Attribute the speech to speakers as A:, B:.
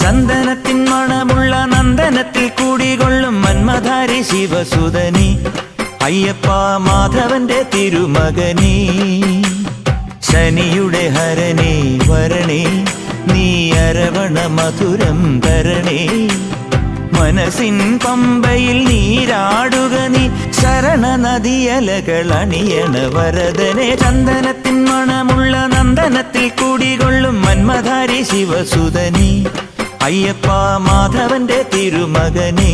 A: ചന്ദനത്തിൻ മണമുള്ള നന്ദനത്തിൽ കൂടികൊള്ളും മന്മധാരി ശിവസുതനി അയ്യപ്പ മാധവന്റെ തിരുമകനീ ശനിയുടെ ഹരണേ വരണേ നീ അരവണ മധുരം തരണേ മനസ്സിൻ പമ്പയിൽ നീരാടുക നീ ശരണ നദിയലകൾ അണിയണ വരദനെ ചന്ദനത്തിൻ മണമുള്ള നന്ദനത്തിൽ കൂടികൊള്ളും മന്മധാരി ശിവസുതനി അയ്യപ്പ മാധവന്റെ തിരുമകനേ